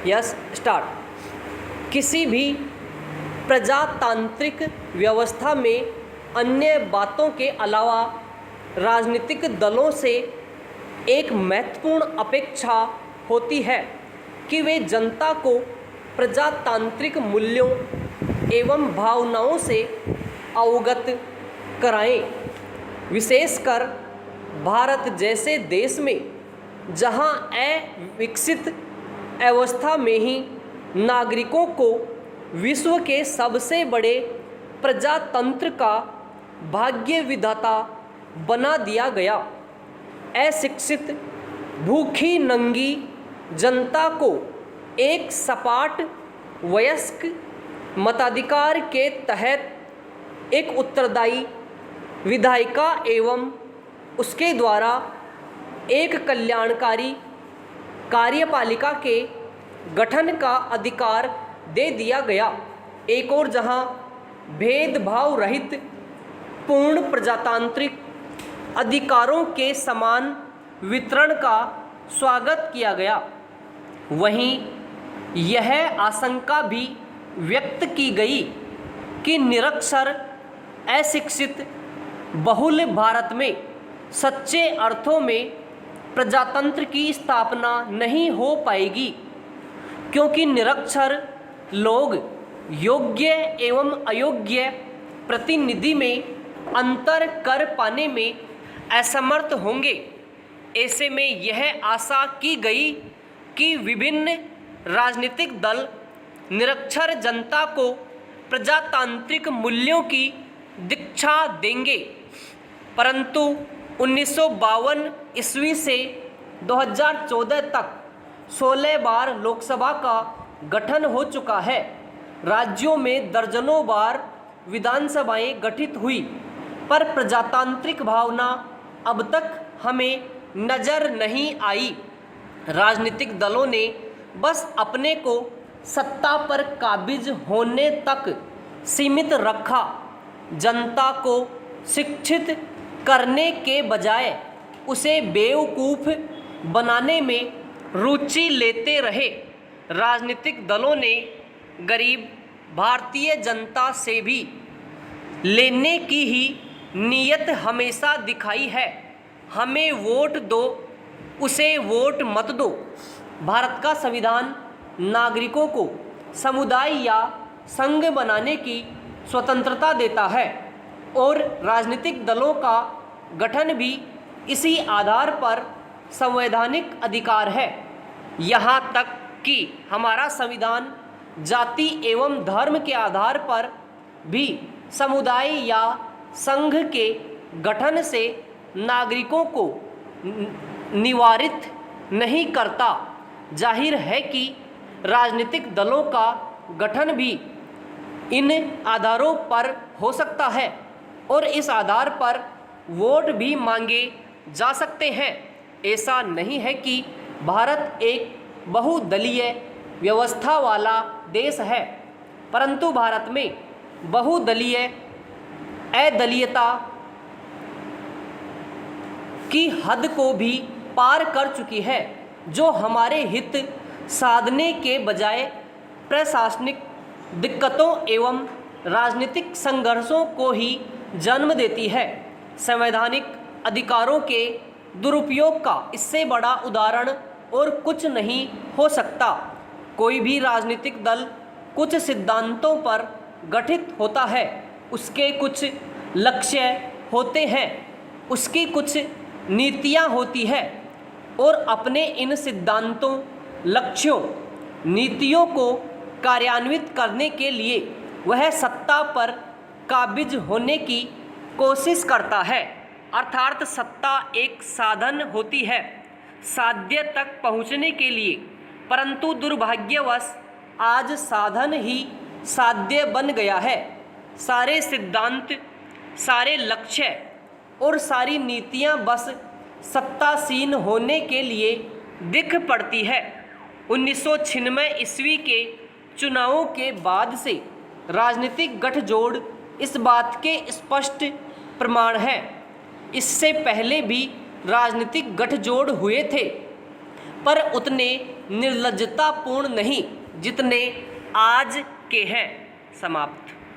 Yes start. किसी भी प्रजातांत्रिक व्यवस्था में अन्य बातों के अलावा राजनीतिक दलों से एक महत्वपूर्ण अपेक्षा होती है कि वे जनता को प्रजातांत्रिक मूल्यों एवं भावनाओं से अवगत कराएं। विशेषकर भारत जैसे देश में जहां अविकसित अवस्था में ही नागरिकों को विश्व के सबसे बड़े प्रजातंत्र का भाग्य विधाता बना दिया गया। अशिक्षित भूखी नंगी जनता को एक सपाट वयस्क मताधिकार के तहत एक उत्तरदायी विधायिका एवं उसके द्वारा एक कल्याणकारी कार्यपालिका के गठन का अधिकार दे दिया गया। एक और जहां भेदभाव रहित पूर्ण प्रजातांत्रिक अधिकारों के समान वितरण का स्वागत किया गया, वहीं यह आशंका भी व्यक्त की गई कि निरक्षर अशिक्षित बहुल भारत में सच्चे अर्थों में प्रजातंत्र की स्थापना नहीं हो पाएगी, क्योंकि निरक्षर लोग योग्य एवं अयोग्य प्रतिनिधि में अंतर कर पाने में असमर्थ होंगे। ऐसे में यह आशा की गई कि विभिन्न राजनीतिक दल निरक्षर जनता को प्रजातांत्रिक मूल्यों की दीक्षा देंगे, परंतु 1952 ईस्वी से 2014 तक 16 बार लोकसभा का गठन हो चुका है। राज्यों में दर्जनों बार विधानसभाएं गठित हुई, पर प्रजातांत्रिक भावना अब तक हमें नजर नहीं आई। राजनीतिक दलों ने बस अपने को सत्ता पर काबिज होने तक सीमित रखा। जनता को शिक्षित करने के बजाय उसे बेवकूफ़ बनाने में रुचि लेते रहे। राजनीतिक दलों ने गरीब भारतीय जनता से भी लेने की ही नीयत हमेशा दिखाई है। हमें वोट दो, उसे वोट मत दो। भारत का संविधान नागरिकों को समुदाय या संघ बनाने की स्वतंत्रता देता है और राजनीतिक दलों का गठन भी इसी आधार पर संवैधानिक अधिकार है। यहाँ तक कि हमारा संविधान जाति एवं धर्म के आधार पर भी समुदाय या संघ के गठन से नागरिकों को निवारित नहीं करता। जाहिर है कि राजनीतिक दलों का गठन भी इन आधारों पर हो सकता है और इस आधार पर वोट भी मांगे जा सकते हैं। ऐसा नहीं है कि भारत एक बहुदलीय व्यवस्था वाला देश है, परंतु भारत में बहुदलीय अदलीयता की हद को भी पार कर चुकी है, जो हमारे हित साधने के बजाय प्रशासनिक दिक्कतों एवं राजनीतिक संघर्षों को ही जन्म देती है। संवैधानिक अधिकारों के दुरुपयोग का इससे बड़ा उदाहरण और कुछ नहीं हो सकता। कोई भी राजनीतिक दल कुछ सिद्धांतों पर गठित होता है, उसके कुछ लक्ष्य होते हैं, उसकी कुछ नीतियां होती है और अपने इन सिद्धांतों, लक्ष्यों, नीतियों को कार्यान्वित करने के लिए वह सत्ता पर काबिज होने की कोशिश करता है। अर्थात सत्ता एक साधन होती है साध्य तक पहुंचने के लिए, परंतु दुर्भाग्यवश आज साधन ही साध्य बन गया है। सारे सिद्धांत, सारे लक्ष्य और सारी नीतियां बस सत्तासीन होने के लिए दिख पड़ती है। 1996 ईस्वी के चुनावों के बाद से राजनीतिक गठजोड़ इस बात के स्पष्ट प्रमाण हैं। इससे पहले भी राजनीतिक गठजोड़ हुए थे, पर उतने निर्लज्जतापूर्ण नहीं जितने आज के हैं। समाप्त।